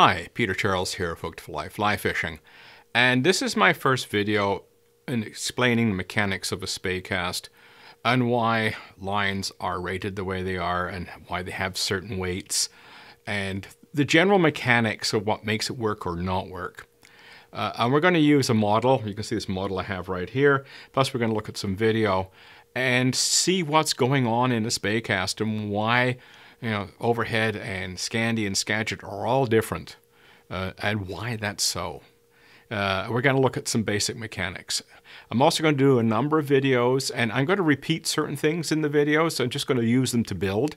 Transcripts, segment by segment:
Hi, Peter Charles here of Hooked for Life Fly Fishing, and this is my first video in explaining the mechanics of a spey cast and why lines are rated the way they are and why they have certain weights and the general mechanics of what makes it work or not work. And we're going to use a model. You can see this model I have right here. Plus we're going to look at some video and see what's going on in a spey cast and why overhead and Scandi and Skagit are all different and why that's so. We're going to look at some basic mechanics. I'm also going to do a number of videos, and I'm going to repeat certain things in the videos. So I'm just going to use them to build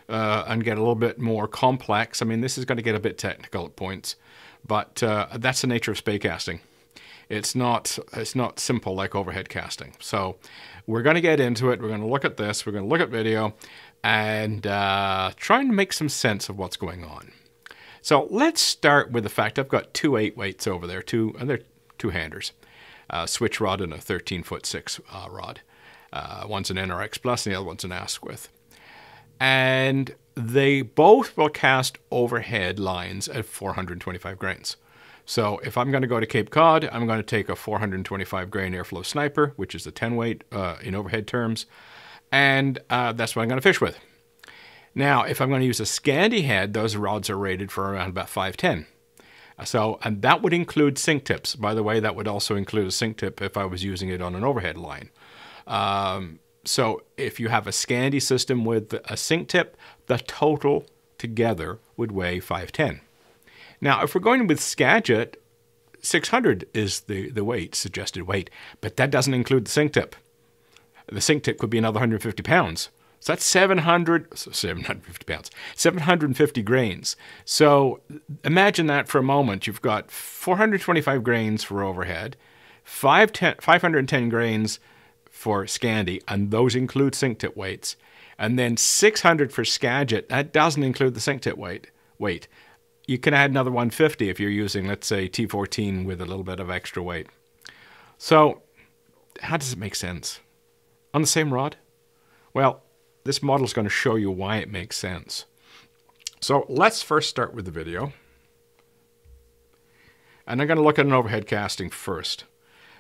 and get a little bit more complex. I mean, this is going to get a bit technical at points, but that's the nature of spey casting. It's not simple like overhead casting. So we're going to get into it. We're going to look at this. We're going to look at video and trying to make some sense of what's going on. So let's start with the fact I've got two 8-weights over there, they're two-handers, switch rod and a 13'6" rod. One's an NRX Plus and the other one's an Asquith. And they both will cast overhead lines at 425 grains. So if I'm going to go to Cape Cod, I'm going to take a 425 grain Airflow Sniper, which is the 10-weight in overhead terms, and that's what I'm going to fish with. Now, if I'm going to use a Scandi head, those rods are rated for around about 5'10". So, and that would include sink tips. By the way, that would also include a sink tip if I was using it on an overhead line. So if you have a Scandi system with a sink tip, the total together would weigh 5'10". Now, if we're going with Skagit, 600 is the weight, suggested weight, but that doesn't include the sink tip. The sink tip could be another 150 pounds. So that's 750 pounds, 750 grains. So imagine that for a moment. You've got 425 grains for overhead, 510 grains for Scandi, and those include sink tip weights. And then 600 for Skagit. That doesn't include the sink tip weight. You can add another 150 if you're using, let's say, T14 with a little bit of extra weight. So how does it make sense? On the same rod? Well, this model is going to show you why it makes sense. So let's first start with the video. And I'm going to look at an overhead casting first.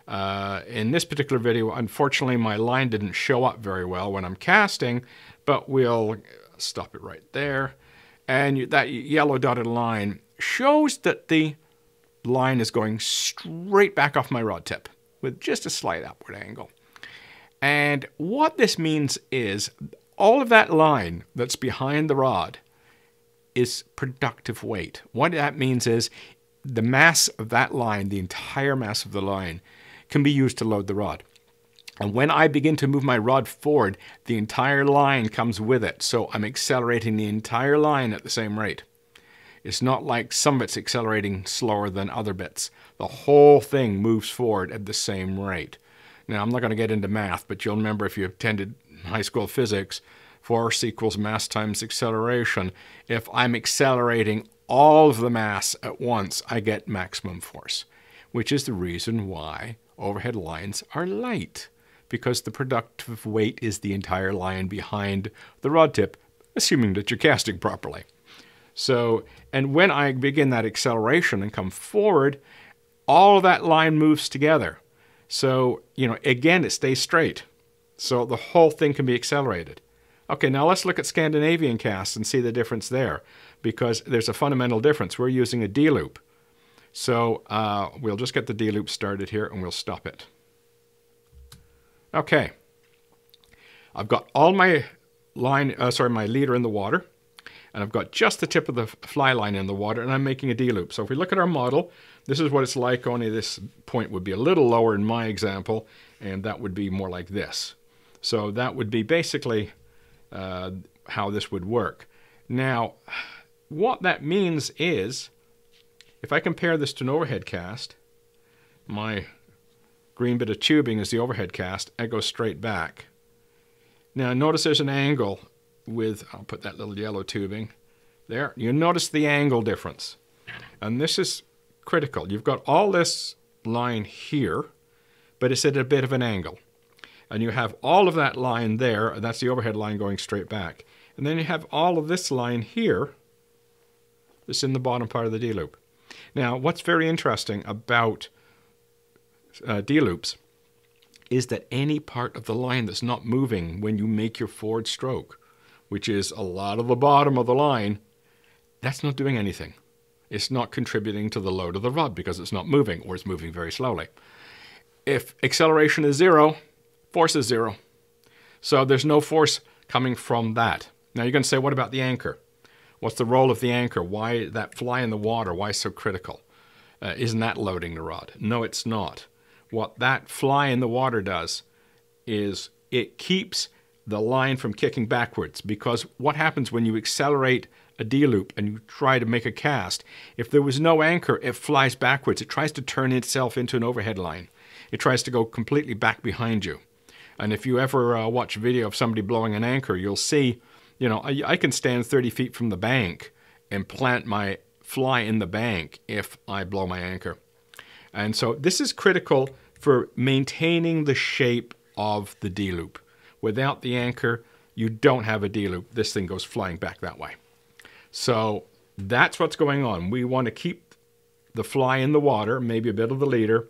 In this particular video, unfortunately, my line didn't show up very well when I'm casting, but we'll stop it right there. And that yellow dotted line shows that the line is going straight back off my rod tip with just a slight upward angle. And what this means is all of that line that's behind the rod is productive weight. What that means is the mass of that line, the entire mass of the line, can be used to load the rod. And when I begin to move my rod forward, the entire line comes with it. So I'm accelerating the entire line at the same rate. It's not like some bits accelerating slower than other bits. The whole thing moves forward at the same rate. Now, I'm not going to get into math, but you'll remember if you attended high school physics, force equals mass times acceleration. If I'm accelerating all of the mass at once, I get maximum force, which is the reason why overhead lines are light, because the productive weight is the entire line behind the rod tip, assuming that you're casting properly. So, and when I begin that acceleration and come forward, all of that line moves together. So, again, it stays straight. So the whole thing can be accelerated. Okay, now let's look at Scandinavian casts and see the difference there, because there's a fundamental difference. We're using a D-loop. So we'll just get the D-loop started here and we'll stop it. Okay. I've got all my my leader in the water, and I've got just the tip of the fly line in the water, and I'm making a D-loop. So if we look at our model, this is what it's like, only this point would be a little lower in my example, and that would be more like this. So that would be basically how this would work. Now, what that means is, if I compare this to an overhead cast, my green bit of tubing is the overhead cast, I go straight back. Now notice there's an angle with, I'll put that little yellow tubing there. You notice the angle difference. And this is critical. You've got all this line here, but it's at a bit of an angle. And you have all of that line there, and that's the overhead line going straight back. And then you have all of this line here, that's in the bottom part of the D-loop. Now, what's very interesting about D-loops is that any part of the line that's not moving when you make your forward stroke, which is a lot of the bottom of the line, that's not doing anything. It's not contributing to the load of the rod because it's not moving, or it's moving very slowly. If acceleration is 0, force is 0. So there's no force coming from that. Now you're going to say, what about the anchor? What's the role of the anchor? Why that fly in the water? Why so critical? Isn't that loading the rod? No, it's not. What that fly in the water does is it keeps the line from kicking backwards, because what happens when you accelerate a D-loop and you try to make a cast, if there was no anchor, it flies backwards. It tries to turn itself into an overhead line. It tries to go completely back behind you. And if you ever watch a video of somebody blowing an anchor, you'll see, you know, I can stand 30 feet from the bank and plant my fly in the bank if I blow my anchor. And so this is critical for maintaining the shape of the D-loop. Without the anchor, you don't have a D-loop. This thing goes flying back that way. So that's what's going on. We want to keep the fly in the water, maybe a bit of the leader,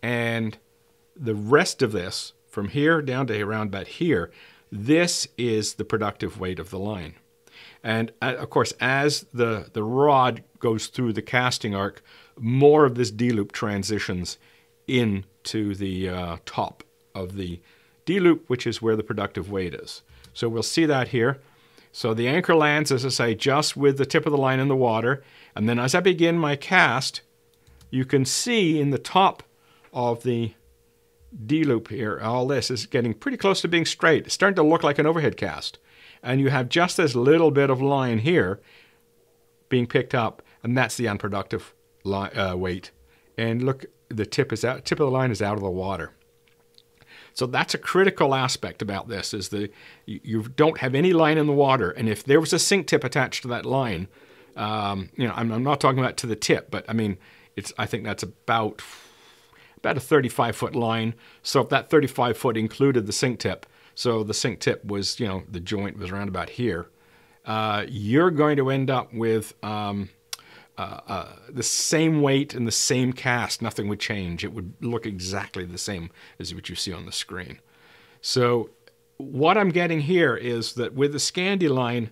and the rest of this, from here down to around about here, this is the productive weight of the line. And of course, as the rod goes through the casting arc, more of this D-loop transitions into the top of the D-loop, which is where the productive weight is. So we'll see that here. So the anchor lands, as I say, just with the tip of the line in the water. And then as I begin my cast, you can see in the top of the D-loop here, all this is getting pretty close to being straight. It's starting to look like an overhead cast. And you have just this little bit of line here being picked up, and that's the unproductive weight. And look, the tip of the line is out of the water. So that's a critical aspect about this, is that you don't have any line in the water, and if there was a sink tip attached to that line, you know, I'm not talking about to the tip, but I mean, I think that's about a 35-foot line. So if that 35-foot included the sink tip, so the sink tip was, you know, the joint was around about here, you're going to end up with the same weight and the same cast. Nothing would change. It would look exactly the same as what you see on the screen. So what I'm getting here is that with the Scandi line,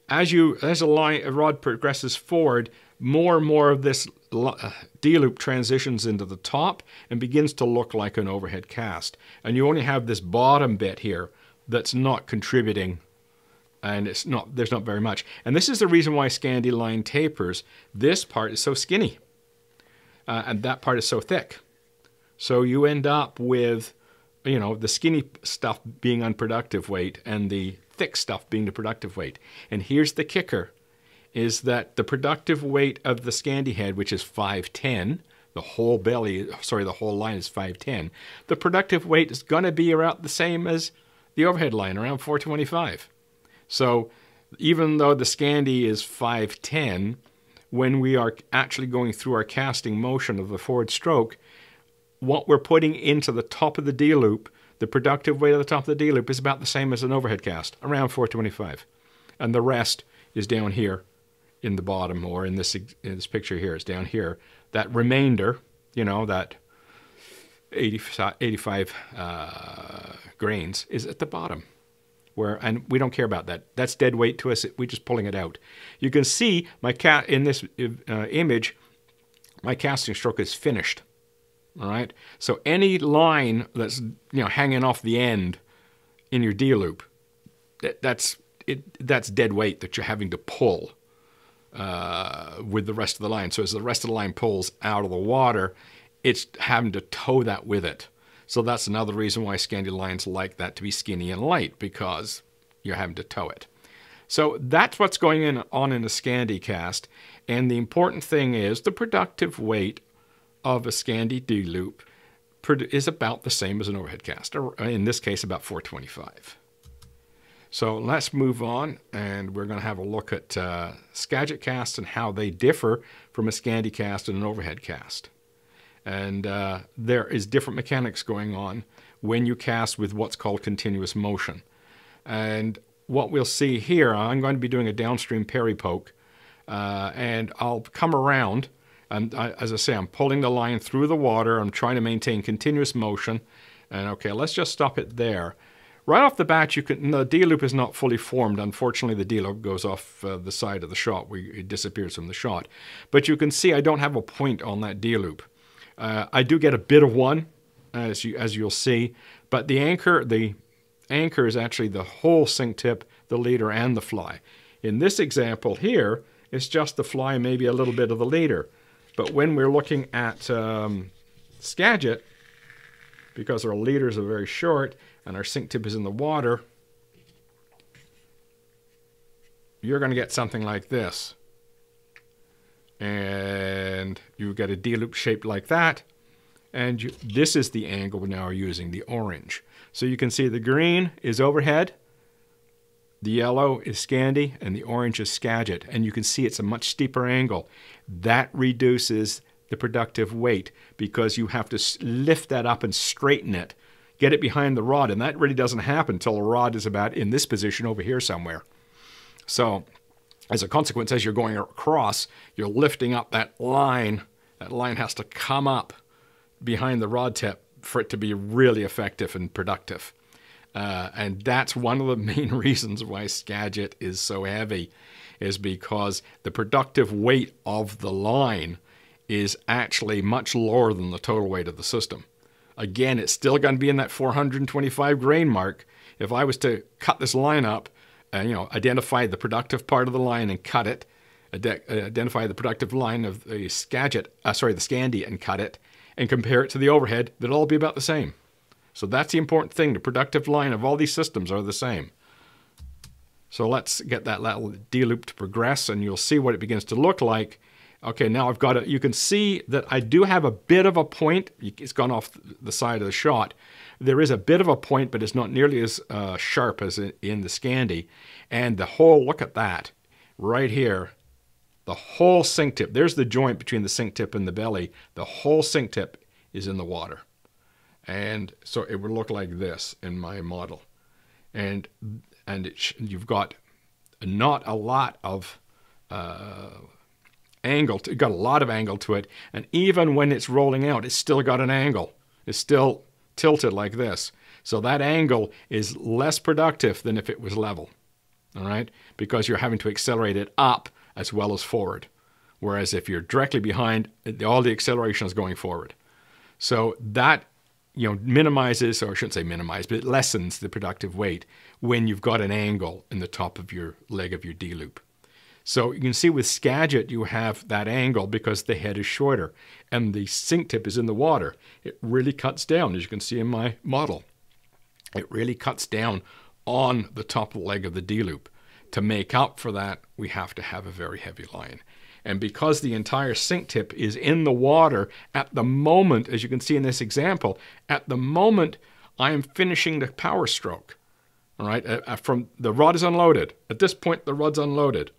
as a rod progresses forward, more and more of this D-loop transitions into the top and begins to look like an overhead cast. And you only have this bottom bit here that's not contributing, and there's not very much. And this is the reason why Scandi line tapers. This part is so skinny, and that part is so thick. So you end up with, you know, the skinny stuff being unproductive weight and the thick stuff being the productive weight. And here's the kicker, is that the productive weight of the Scandi head, which is 510, the whole line is 510, the productive weight is going to be around the same as the overhead line, around 425. So even though the Scandi is 510, when we are actually going through our casting motion of the forward stroke, what we're putting into the top of the D-loop, the productive weight of the top of the D-loop, is about the same as an overhead cast, around 425. And the rest is down here in the bottom, or in this picture here, it's down here. That remainder, you know, that 85 grains is at the bottom. And we don't care about that. That's dead weight to us. We're just pulling it out. You can see in this image, my casting stroke is finished. All right. So any line that's, you know, hanging off the end in your D-loop, that's dead weight that you're having to pull with the rest of the line. So as the rest of the line pulls out of the water, it's having to tow that with it. So that's another reason why Scandi lines like that to be skinny and light, because you're having to tow it. So that's what's going on in a Scandi cast. And the important thing is the productive weight of a Scandi D-loop is about the same as an overhead cast, or in this case, about 425. So let's move on, and we're going to have a look at Skagit casts and how they differ from a Scandi cast and an overhead cast. And there is different mechanics going on when you cast with what's called continuous motion. And what we'll see here, I'm going to be doing a downstream parry poke, and I'll come around. And as I say, I'm pulling the line through the water. I'm trying to maintain continuous motion. And okay, let's just stop it there. Right off the bat, the D-loop is not fully formed. Unfortunately, the D-loop goes off the side of the shot. It disappears from the shot. But you can see I don't have a point on that D-loop. I do get a bit of one, as you'll see. But the anchor is actually the whole sink tip, the leader, and the fly. In this example here, it's just the fly, maybe a little bit of the leader. But when we're looking at Skagit, because our leaders are very short and our sink tip is in the water, you're going to get something like this. And you get a D-loop shaped like that. And this is the angle we now are using, the orange. So you can see the green is overhead, the yellow is Scandi, and the orange is Skagit. And you can see it's a much steeper angle. That reduces the productive weight because you have to lift that up and straighten it, get it behind the rod. And that really doesn't happen until the rod is about in this position over here somewhere. So as a consequence, as you're going across, you're lifting up that line. That line has to come up behind the rod tip for it to be really effective and productive. And that's one of the main reasons why Skagit is so heavy, is because the productive weight of the line is actually much lower than the total weight of the system. Again, it's still going to be in that 425 grain mark. If I was to cut this line up, identify the productive part of the line and cut it, identify the productive line of the Skagit, the Scandi, and cut it, and compare it to the overhead, they'll all be about the same. So that's the important thing. The productive line of all these systems are the same. So let's get that little D-loop to progress, and you'll see what it begins to look like. Okay, now I've got it. You can see that I do have a bit of a point. It's gone off the side of the shot. There is a bit of a point, but it's not nearly as sharp as in the Scandi. And the whole, look at that, right here, the whole sink tip. There's the joint between the sink tip and the belly. The whole sink tip is in the water. And so it would look like this in my model. And you've got not a lot of angle. You've got a lot of angle to it. And even when it's rolling out, it's still got an angle. It's still tilted like this. So that angle is less productive than if it was level. All right? Because you're having to accelerate it up as well as forward. Whereas if you're directly behind, all the acceleration is going forward. So that minimizes, or I shouldn't say minimize, but it lessens the productive weight when you've got an angle in the top of your leg of your D-loop. So you can see with Skagit, you have that angle because the head is shorter and the sink tip is in the water. It really cuts down, as you can see in my model. It really cuts down on the top leg of the D-loop. To make up for that, we have to have a very heavy line. And because the entire sink tip is in the water at the moment, as you can see in this example, at the moment I am finishing the power stroke, all right, from the rod is unloaded. At this point, the rod's unloaded.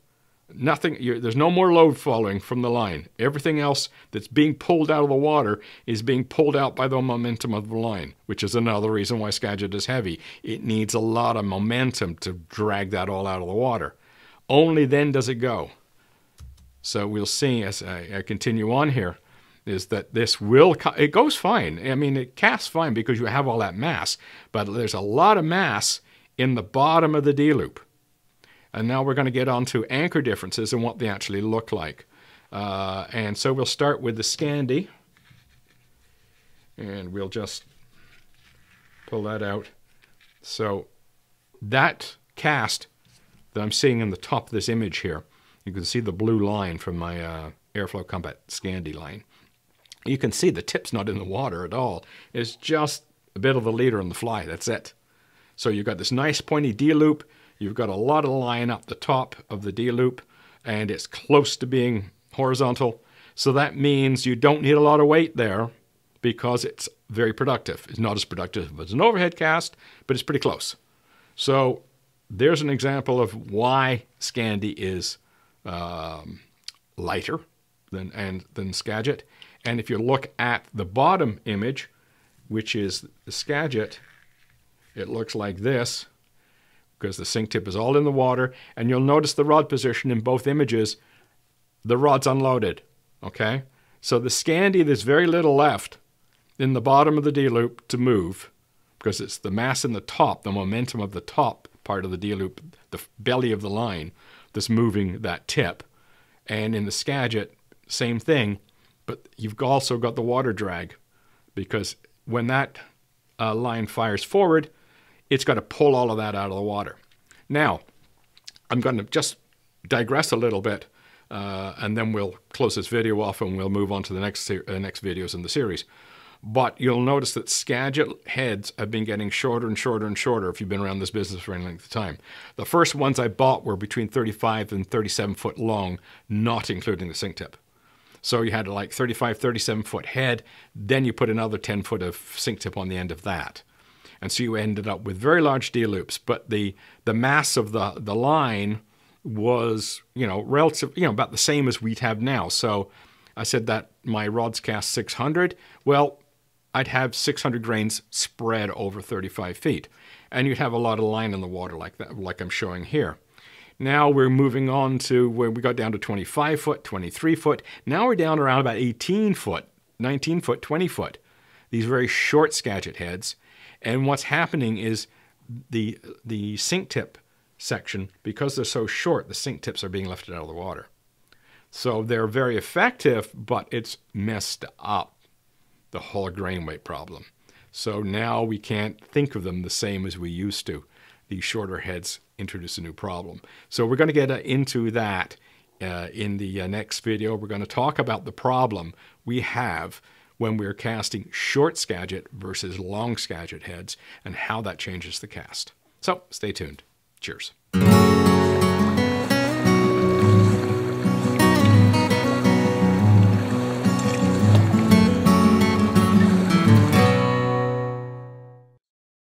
There's no more load following from the line. Everything else that's being pulled out of the water is being pulled out by the momentum of the line, which is another reason why Skagit is heavy. It needs a lot of momentum to drag that all out of the water. Only then does it go. So we'll see as I continue on here, is that this it goes fine. I mean, it casts fine because you have all that mass, but there's a lot of mass in the bottom of the D-loop. And now we're going to get on to anchor differences and what they actually look like. And so we'll start with the Scandi. And we'll just pull that out. So that cast that I'm seeing in the top of this image here, you can see the blue line from my Airflow Combat Scandi line. You can see the tip's not in the water at all. It's just a bit of the leader and the fly. That's it. So you've got this nice pointy D-loop. You've got a lot of line up the top of the D-loop, and it's close to being horizontal. So that means you don't need a lot of weight there because it's very productive. It's not as productive as an overhead cast, but it's pretty close. So there's an example of why Scandi is lighter than Skagit. And if you look at the bottom image, which is the Skagit, it looks like this because the sink tip is all in the water. And you'll notice the rod position in both images the rod's unloaded, okay? So the Scandi, there's very little left in the bottom of the D-loop to move, because it's the mass in the top, the momentum of the top part of the D-loop, the belly of the line, that's moving that tip. And in the Skagit, same thing, but you've also got the water drag, because when that line fires forward, it's got to pull all of that out of the water. Now, I'm going to just digress a little bit, and then we'll close this video off and we'll move on to the next videos in the series. But you'll notice that Skagit heads have been getting shorter and shorter and shorter if you've been around this business for any length of time. The first ones I bought were between 35 and 37 foot long, not including the sink tip. So you had like 35, 37 foot head, then you put another 10 foot of sink tip on the end of that. And so you ended up with very large D-loops, but the mass of the line was, relative, about the same as we'd have now. So I said that my rods cast 600. Well, I'd have 600 grains spread over 35 feet. And you'd have a lot of line in the water like that, like I'm showing here. Now we're moving on to where we got down to 25 foot, 23 foot. Now we're down around about 18 foot, 19 foot, 20 foot. These very short Skagit heads. And what's happening is the sink tip section, because they're so short, the sink tips are being lifted out of the water. So they're very effective, but it's messed up the whole grain weight problem. So now we can't think of them the same as we used to. These shorter heads introduce a new problem. So we're going to get into that in the next video. We're going to talk about the problem we have when we're casting short Skagit versus long Skagit heads and how that changes the cast. So stay tuned. Cheers.